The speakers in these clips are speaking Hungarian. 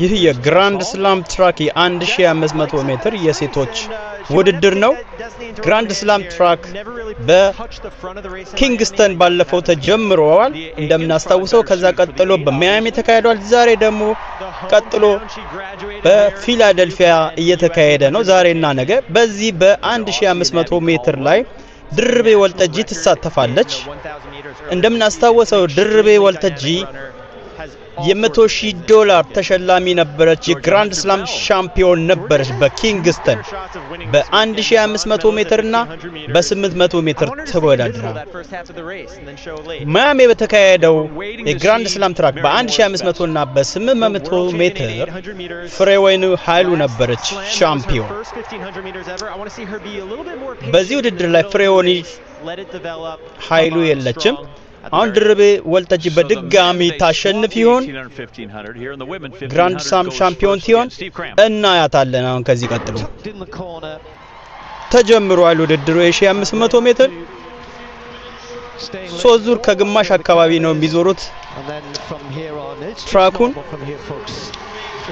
ይህ የግራንድ ስላም ትራክ የ1500 ሜትር የሴቶች ውድድር ነው። ግራንድ ስላም ትራክ በኪንግስተን ባለፈው ተጀምሯል እንደምናስታውሰው። ከዛ ቀጥሎ በሚያሚ ተካሂዷል። ዛሬ ደግሞ ቀጥሎ በፊላደልፊያ እየተካሄደ ነው ዛሬና ነገ። በዚህ በ1500 ሜትር ላይ ድርቤ ወልጠጂ ትሳተፋለች። እንደምናስታውሰው ድርቤ ወልጠጂ $100,000 ተሸላሚ ነበረች። የግራንድ ስላም ሻምፒዮን ነበረች በኪንግስተን በ1500 ሜትር እና በ800 ሜትር ተወዳድራ። ማያሚ በተካሄደው የግራንድ ስላም ትራክ በ1500 እና በ800 ሜትር ፍሬወይኑ ኃይሉ ነበረች ሻምፒዮን። በዚህ ውድድር ላይ ፍሬወይኑ ኃይሉ የለችም። አሁን ድርቤ ወልጠጂ በድጋሚ ታሸንፍ ይሆን? ግራንድ ስላም ሻምፒዮን ትሆን? እናያታለን። አሁን ከዚህ ቀጥሎ ተጀምሯል ውድድሩ። የ1500 ሜትር 3 ዙር ከግማሽ አካባቢ ነው የሚዞሩት ትራኩን።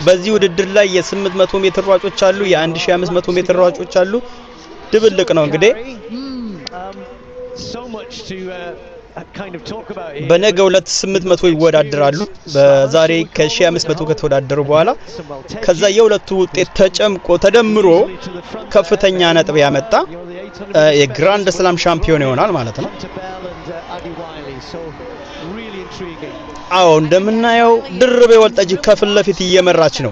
በዚህ ውድድር ላይ የ800 ሜትር ሯጮች አሉ፣ የ1500 ሜትር ሯጮች አሉ። ድብልቅ ነው እንግዲህ። በነገው ዕለት 800 ይወዳደራሉ። በዛሬ ከ1500 ከተወዳደሩ በኋላ ከዛ የሁለቱ ውጤት ተጨምቆ ተደምሮ ከፍተኛ ነጥብ ያመጣ የግራንድ ስላም ሻምፒዮን ይሆናል ማለት ነው። አዎ እንደምናየው ድርቤ ወልጠጂ ከፊት ለፊት እየመራች ነው።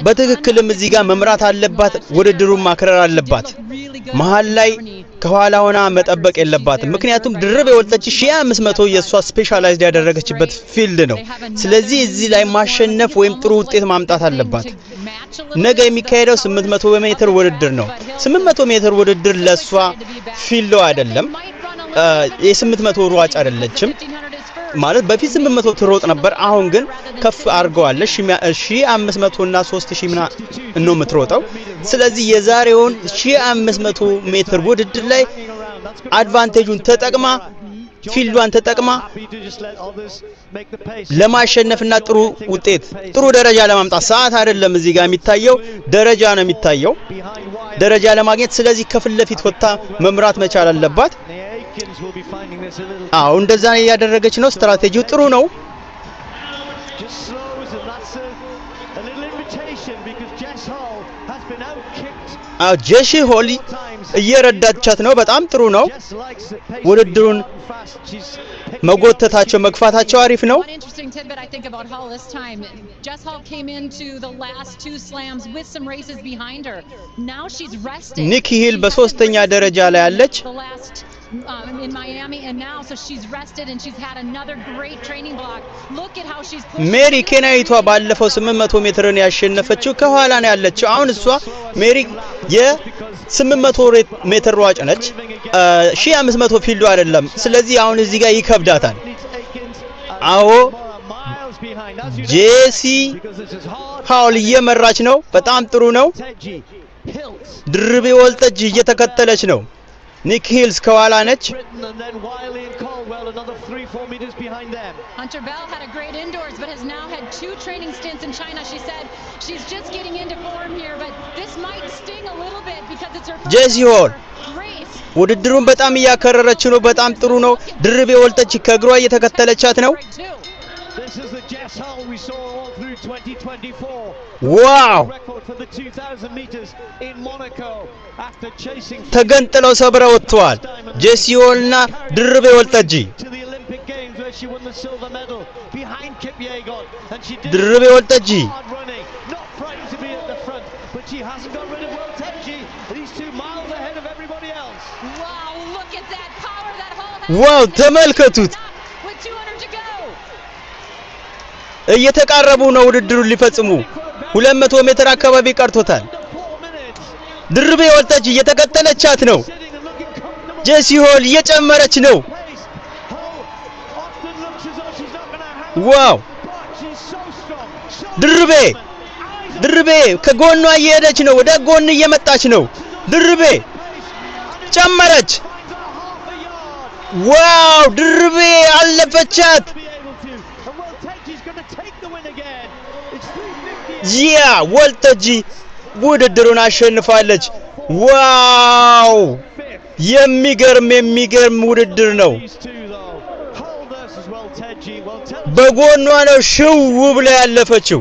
በትክክልም እዚህ ጋር መምራት አለባት፣ ውድድሩን ማክረር አለባት። መሃል ላይ ከኋላ ሆና መጠበቅ የለባትም። ምክንያቱም ድርቤ ወልጠጂ 1500 የሷ ስፔሻላይዝድ ያደረገችበት ፊልድ ነው። ስለዚህ እዚህ ላይ ማሸነፍ ወይም ጥሩ ውጤት ማምጣት አለባት። ነገ የሚካሄደው 800 ሜትር ውድድር ነው። 800 ሜትር ውድድር ለሷ ፊልድ አይደለም። የ800 ሯጭ አይደለችም ማለት በፊት 800 ትሮጥ ነበር። አሁን ግን ከፍ አድርገዋለች። 1500 እና 3000 ነው የምትሮጠው። ስለዚህ የዛሬውን 1500 ሜትር ውድድር ላይ አድቫንቴጁን ተጠቅማ ፊልዷን ተጠቅማ ለማሸነፍና ጥሩ ውጤት ጥሩ ደረጃ ለማምጣት ሰዓት አይደለም እዚህ ጋር የሚታየው ደረጃ ነው የሚታየው ደረጃ ለማግኘት። ስለዚህ ከፊት ለፊት ወጣ መምራት መቻል አለባት። አዎ እንደዛ ያደረገች ነው። ስትራቴጂው ጥሩ ነው። ጄሲ ሆሊ እየረዳቻት ነው። በጣም ጥሩ ነው። ውድድሩን መጎተታቸው መግፋታቸው አሪፍ ነው። ኒኪ ሂል በሶስተኛ ደረጃ ላይ አለች። in Miami, and now so she's rested and she's had another great training block. Look at how she's ሜሪ ኬንያዊቷ ባለፈው 800 ሜትርን ያሸነፈችው ከኋላ ነው ያለችው። አሁን እሷ ሜሪ የ800 ሜትር ሯጭ ነች። 1500 ፊልዱ አይደለም። ስለዚህ አሁን እዚህ ጋር ይከብዳታል። አዎ ጄሲ ሃውል እየመራች ነው። በጣም ጥሩ ነው። ድርቤ ወልጠጂ እየተከተለች ነው። ኒክ ሂልስ ከኋላ ነች። Hunter Bell had a great indoors but has now had 2 training stints in China. She said she's just getting into form here, but this might sting a little bit because it's her ጄሲ ሆል ውድድሩን በጣም እያከረረች ነው። በጣም ጥሩ ነው። ድርቤ ወልጠጂ ከግሯ እየተከተለቻት ነው። This is the Jess Hull we saw all through 2024. Wow! Record for the 2000 meters in Monaco after chasing ተገንጥለው ሰብረው ወጥተዋል። ጄሲ ሆልና ድርቤ ወልጠጂ to the Olympic Games where she won the silver medal behind Kipyegon and she did ድርቤ ወልጠጂ running, not frightened to be at the front, but she hasn't got rid of Wellteji. He's 2 miles ahead of everybody else. Wow, look at that power that Hull has. ዋው ተመልከቱት። With 200 to go. እየተቃረቡ ነው ውድድሩን ሊፈጽሙ። 200 ሜትር አካባቢ ቀርቶታል። ድርቤ ወልጠጂ እየተከተለቻት ነው። ጄሲ ሆል እየጨመረች ነው። ዋው ድርቤ ከጎኗ እየሄደች ነው። ወደ ጎን እየመጣች ነው። ድርቤ ጨመረች። ዋው ድርቤ አለፈቻት። ወልተጂ ውድድሩን አሸንፋለች። ዋው! የሚገርም ውድድር ነው። በጎኗ ነው ሽው ብላ ያለፈችው።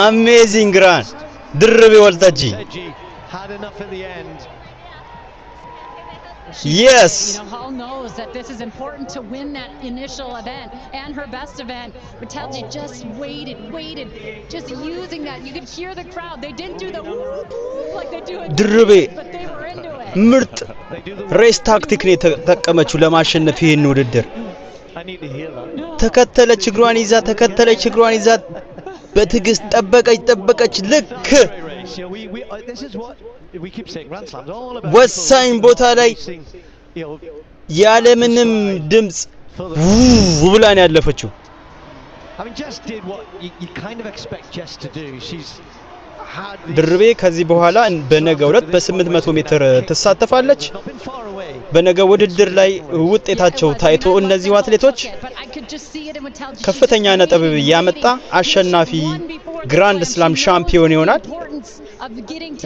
አሜዚንግ ራን ድርቤ ወልተጂ። Yes. You know, Hull knows that this is important to win that initial event and her best event. Ritelji just waited, just using that. You could hear the crowd. They didn't do the whoop like they do it, but they were into it. ምርጥ ሬስ ታክቲክ ነው የተጠቀመችው ለማሸነፍ ይሄን ውድድር። ተከተለች እግሯን ይዛ በትዕግስት ጠበቀች ልክ ወሳኝ ቦታ ላይ ያለምንም ድምጽ ብላ ነው ያለፈችው። ድርቤ ከዚህ በኋላ በነገው ዕለት በ800 ሜትር ትሳተፋለች። በነገው ውድድር ላይ ውጤታቸው ታይቶ እነዚህ አትሌቶች ከፍተኛ ነጥብ ያመጣ አሸናፊ ግራንድ ስላም ሻምፒዮን ይሆናል።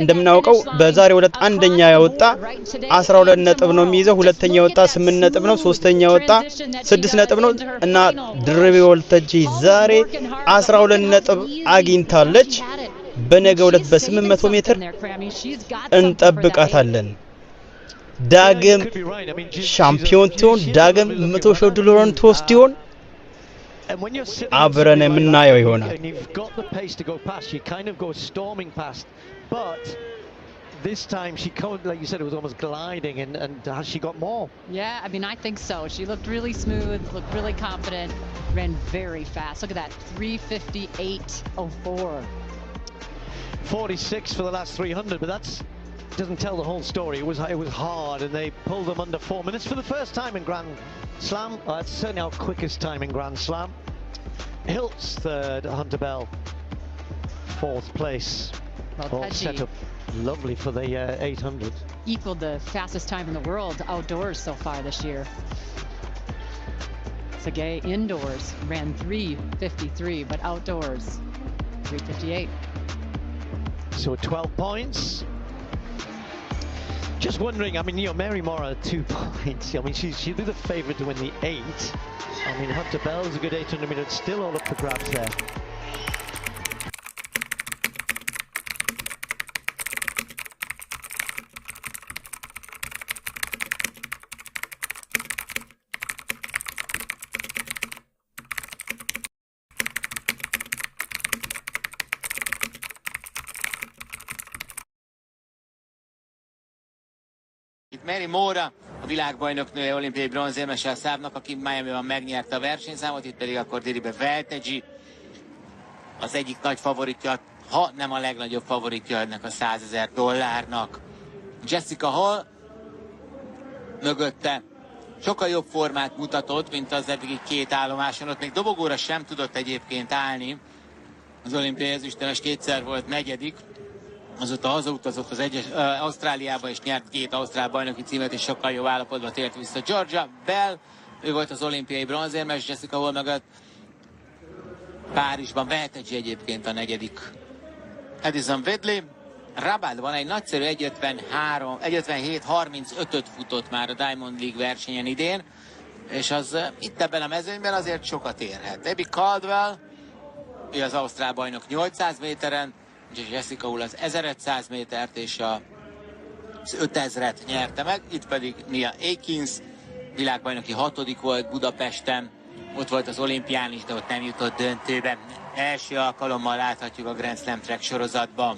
እንደምናውቀው በዛሬው ዕለት አንደኛ ያወጣ 12 ነጥብ ነው የሚይዘው፣ ሁለተኛ ያወጣ 8 ነጥብ ነው፣ ሶስተኛ ያወጣ 6 ነጥብ ነው እና ድርቤ ወልተጂ ዛሬ 12 ነጥብ አግኝታለች። በነገው ዕለት በ800 ሜትር እንጠብቃታለን። ዳግም ሻምፒዮን ትሆን? ዳግም 100,000 ዶላርን ትወስድ ይሆን? አብረን የምናየው ይሆናል። This time she came, like you said, it was almost gliding, and has she got more? Yeah, I mean, I think so. She looked really smooth, looked really confident, ran very fast. Look at that, 3:58.04. 46 for the last 300, but that doesn't tell the whole story. It was hard, and they pulled them under 4 minutes for the first time in Grand Slam. That's certainly our quickest time in Grand Slam. Hiltz third, Hunter Bell fourth place. All set up lovely for the 800. Equaled the fastest time in the world outdoors so far this year. Sergey indoors ran 3:53, but outdoors 3:58. So 12 points. Just wondering, I mean, you know, Mary Mora 2 points. I mean, she'd be the favourite to win the 8. I mean, Hunter Bell's a good 800 metres, still all up for grabs there. Mary Mora, a világbajnoknője, olimpiai bronzérmese a szávnak, aki Miamiban megnyerte a versenyszámot, itt pedig akkor Diribe Veltegy, az egyik nagy favoritja, ha nem a legnagyobb favoritja ennek a $100,000. Jessica Hall mögötte sokkal jobb formát mutatott, mint az eddigi két állomáson, ott még dobogóra sem tudott egyébként állni. Az olimpiai ezüstérmes kétszer volt negyedik, azóta hazautazott az Ausztráliába és nyert 2 ausztrál bajnoki címet, és sokkal jobb állapotba tért vissza. Georgia Bell, ő volt az olimpiai bronzérmes, Jessica Hall mögött Párizsban Veltegy egyébként a negyedik. Addison Wedley, Rabádban egy nagyszerű 1:57:35-öt futott már a Diamond League versenyen idén, és az itt ebben a mezőnyben azért sokat érhet. Abby Caldwell, ő az ausztrál bajnok 800 méteren, és Jessica Hull az 1500 métert és az 5000-et nyerte meg, itt pedig Nia Akins, világbajnoki 6. volt Budapesten, ott volt az olimpián is, de ott nem jutott döntőbe. Első alkalommal láthatjuk a Grand Slam Track sorozatban.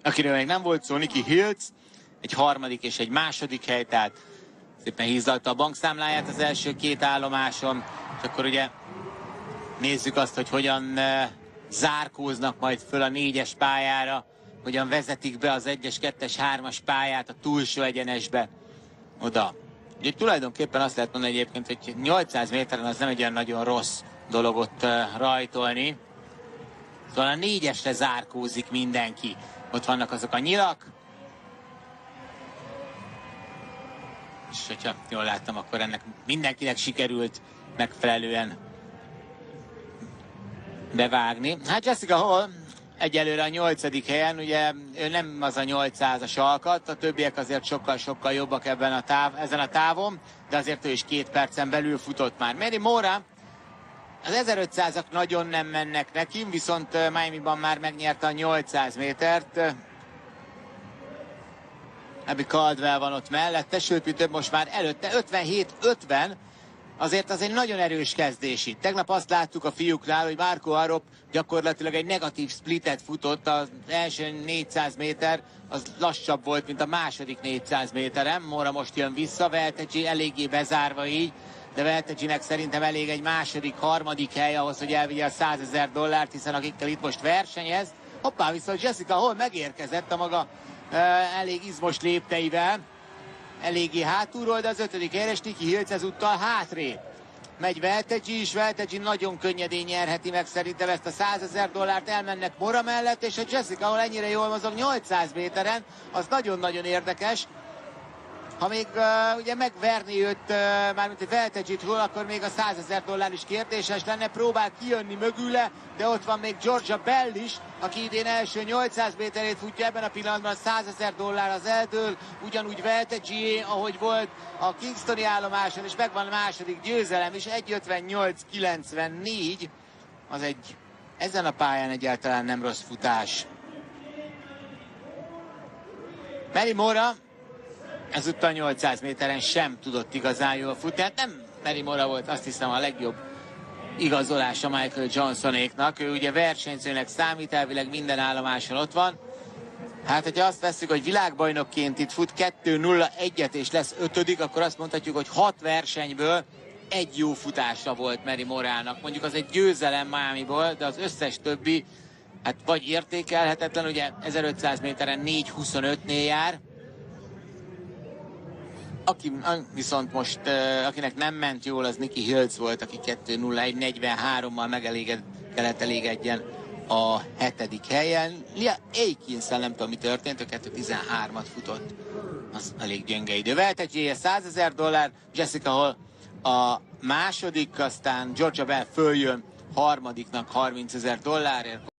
Akiről még nem volt szó, Nikki Hiltz, egy 3. és egy 2. hely, tehát szépen hízlalta a bankszámláját az első 2 állomáson, és akkor ugye nézzük azt, hogy hogyan zárkóznak majd föl a 4-es pályára, hogyan vezetik be az 1-es, 2-es, 3-as pályát a túlsó egyenesbe oda. Ugye tulajdonképpen azt lehet mondani egyébként, hogy 800 méteren az nem egy olyan nagyon rossz dolog ott rajtolni. Szóval a 4-esre zárkózik mindenki. Ott vannak azok a nyilak. És hogyha jól láttam, akkor ennek mindenkinek sikerült megfelelően bevágni. Hát Jessica Hall egyelőre a 8. helyen, ugye ő nem az a 800-as alkat, a többiek azért sokkal-sokkal jobbak ezen a távon, de azért ő is 2 percen belül futott már. Mary Moraa, az 1500-ak nagyon nem mennek neki, viszont Miamiban már megnyerte a 800 métert. Abby Caldwell van ott mellette, sőt, mi több, most már előtte 57-50, azért az egy nagyon erős kezdés itt. Tegnap azt láttuk a fiúknál, hogy Marco Arop gyakorlatilag egy negatív splitet futott, az első 400 méter az lassabb volt, mint a második 400 méteren. Moraa most jön vissza, Veltegi eléggé bezárva így, de Velteginek szerintem elég egy második, harmadik hely ahhoz, hogy elvigye a $100,000, hiszen akikkel itt most versenyez. Hoppá, viszont Jessica Hall megérkezett a maga elég izmos lépteivel, eléggé hátulról, de az 5. helyre, és Nikki Hiltz ezúttal hátrébb. Megy Veltegi is, Veltegi nagyon könnyedén nyerheti meg szerintem ezt a $100,000, elmennek Moraa mellett, és a Jessica Hall ennyire jól mozog 800 méteren, az nagyon-nagyon érdekes. Ha még ugye megverni őt, mármint egy Veltegit hol, akkor még a $100,000 is kérdéses lenne, próbál kijönni mögüle, de ott van még Georgia Bell is, aki idén első 800 méterét futja, ebben a pillanatban a $100,000 az eldől, ugyanúgy Veltegié, ahogy volt a Kingstoni állomáson, és megvan a második győzelem is, 1:58.94, az egy ezen a pályán egyáltalán nem rossz futás. Mary Moraa ezúttal 800 méteren sem tudott igazán jól futni. Hát nem Mary Moraa volt, azt hiszem, a legjobb igazolása Michael Johnsonéknak. Ő ugye versenyzőnek számít, elvileg minden állomáson ott van. Hát, hogyha azt veszük, hogy világbajnokként itt fut 2:01-et és lesz 5., akkor azt mondhatjuk, hogy 6 versenyből egy jó futása volt Mary Morának. Mondjuk az egy győzelem Miamiból, de az összes többi, hát vagy értékelhetetlen, ugye 1500 méteren 4:25-nél jár. Aki viszont most, akinek nem ment jól, az Nikki Hiltz volt, aki 2:01.43-mal elégedjen a 7. helyen. Leah Aikins-szel nem tudom, mi történt, ő 2:13-at futott. Az elég gyenge idő. Veltegié $100,000, Jessica Hall a második, aztán Georgia Bell följön harmadiknak $30,000.